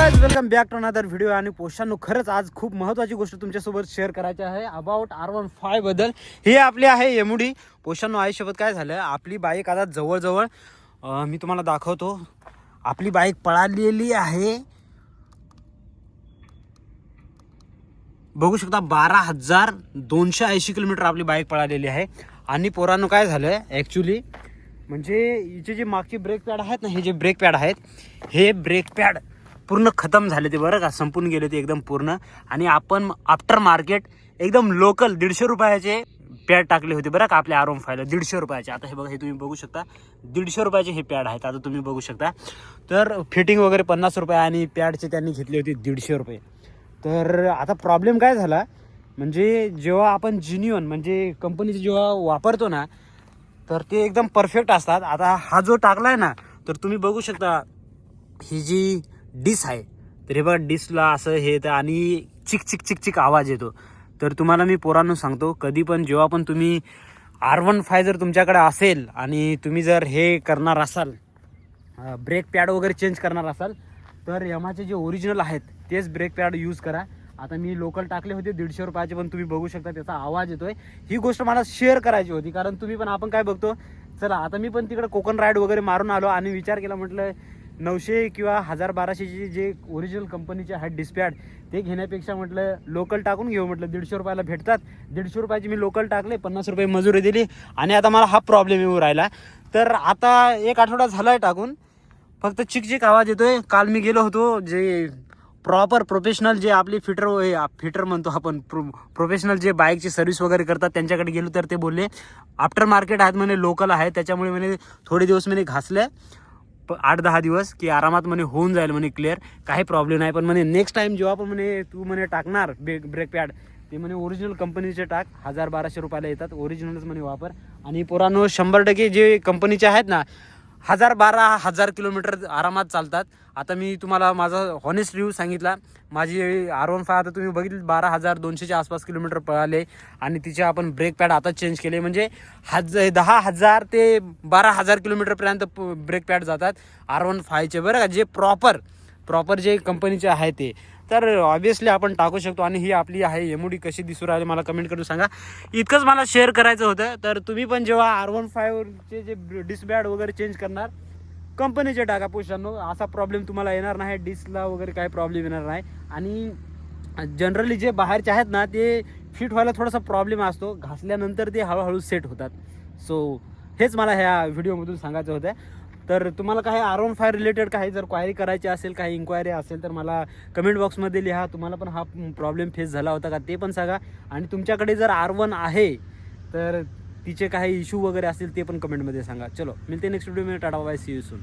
Guys welcome back to another video. आणि पोषांनो खरंच आज खूप महत्त्वाची गोष्ट तुमच्यासोबत शेअर करायची आहे अबाउट R15 बद्दल। हे आपली आहे एमडी। पोषांनो आयुष्यात काय झालं, आपली बाईक आता जवळजवळ मी तुम्हाला दाखवतो, आपली बाईक पळालेली आहे, बघू शकता 12,280 किलोमीटर आपली बाईक पळालेली आहे। आणि पोरांनो काय झालं ॲक्च्युली, म्हणजे हिचे जे मागचे ब्रेक पॅड आहेत ना, हे जे ब्रेक पॅड आहेत, हे ब्रेक पॅड पूर्ण खतम झाले ते, बरं का, संपून गेले ते एकदम पूर्ण। आणि आपण आफ्टर मार्केट एकदम लोकल 150 रुपयाचे पॅड टाकले होते बरं का आपल्या R15ला, 150 रुपयाचे। आता हे बघा, हे तुम्ही बघू शकता 150 रुपयाचे हे पॅड आहेत, आता तुम्ही बघू शकता। तर फिटिंग वगैरे 50 रुपये आणि पॅडचे त्यांनी घेतले होते 150 रुपये। तर आता प्रॉब्लेम काय झाला, म्हणजे जेव्हा आपण जिन्युअन म्हणजे कंपनीचे जेव्हा वापरतो ना, तर ते एकदम परफेक्ट असतात। आता हा जो टाकला आहे ना, तर तुम्ही बघू शकता ही जी डिस आहे, तर हे बघा डिसला असं हे येतं आणि चिक चिक चिक चिक आवाज येतो। तर तुम्हाला मी पोरांनो सांगतो, कधी पण जेव्हा पण तुम्ही R15 जर तुमच्याकडे असेल आणि तुम्ही जर हे करणार असाल, ब्रेक पॅड वगैरे चेंज करणार असाल, तर यामाचे जे ओरिजिनल आहेत तेच ब्रेक पॅड यूज करा। आता मी लोकल टाकले होते 150 रुपयाचे, पण तुम्ही बघू शकता त्याचा आवाज येतोय। ही गोष्ट मला शेअर करायची होती, कारण तुम्ही पण आपण काय बघतो, चला आता मी पण तिकडे कोकण राईड वगैरे मारून आलो आणि विचार केला, म्हटलं 900 किंवा 1000-1200ची जे ओरिजिनल कंपनीचे आहेत डिस्पॅड, ते घेण्यापेक्षा म्हटलं लोकल टाकून घेऊ। म्हटलं 150 रुपयाला भेटतात, 150 रुपयाची मी लोकल टाकले, 50 रुपये मजुरी दिली आणि आता मला हा प्रॉब्लेम येऊ राहिला। तर आता 1 आठवडा झाला आहे टाकून, फक्त चिकचिक आवाज येतोय। काल मी गेलो होतो, जे प्रॉपर प्रोफेशनल जे आपली फिटर म्हणतो आपण, प्रोफेशनल जे बाईकची सर्व्हिस वगैरे करतात त्यांच्याकडे गेलो, तर ते बोलले आफ्टर मार्केट आहेत म्हणे, लोकल आहे, त्याच्यामुळे म्हणे थोडे दिवस म्हणे घासले, 8-10 दिवस की आरामात म्हणे होऊन जाईल म्हणे क्लिअर, काही प्रॉब्लेम नाही। पण म्हणे नेक्स्ट टाइम जेव्हा पण म्हणे तू म्हणे टाकणार ब्रेक पॅड, ते म्हणे ओरिजिनल कंपनीचे टाक, 1000-1200 रुपयाला येतात, ओरिजिनलच म्हणे वापर। आणि पोरांनो 100% जे कंपनीचे आहेत ना, 1000-12,000 किलोमीटर आरामात चालतात। आता मी तुम्हाला माझा हॉनेस्ट रिव्ह्यू सांगितला, माझी R15 आता तुम्ही बघितली 12,200च्या आसपास किलोमीटर पळाले आणि तिचे आपण ब्रेक पॅड आता चेंज केले, म्हणजे 10,000 ते 12,000 किलोमीटरपर्यंत ब्रेक पॅड जातात R15चे, बरं का, जे प्रॉपर जे कंपनीचे आहे ते। तर ऑब्वियसली आपण टाकू शकतो। आणि ही आपली आहे एमडी, कशी दिसू राहिली मला कमेंट करून सांगा। इतकंच मला शेअर करायचं होतं। तर तुम्ही पण जेव्हा R15चे जे डिस्पॅड वगैरे चेंज करणार, कंपनीचे टाका पोषांनो, असा प्रॉब्लेम तुम्हाला येणार नाही, डिस्कला वगैरे काही प्रॉब्लेम येणार नाही। आणि जनरली जे बाहेरचे आहेत ना, ते फिट व्हायला थोडासा प्रॉब्लेम असतो, घासल्यानंतर ते हळूहळू सेट होतात। सो हेच मला ह्या व्हिडिओमधून सांगायचं होतं। तर तुम्हाला काही R15 रिलेटेड काही जर क्वायरी करायची असेल, काही इन्क्वायरी असेल, तर मला कमेंट बॉक्समध्ये लिहा। तुम्हाला पण हा प्रॉब्लेम फेस झाला होता का ते पण सांगा। आणि तुमच्याकडे जर R1 आहे तर तिचे काही इश्यू वगैरे असतील ते पण कमेंटमध्ये सांगा। चलो मिलते नेक्स्ट व्हिडिओ में, tata bye, see you soon.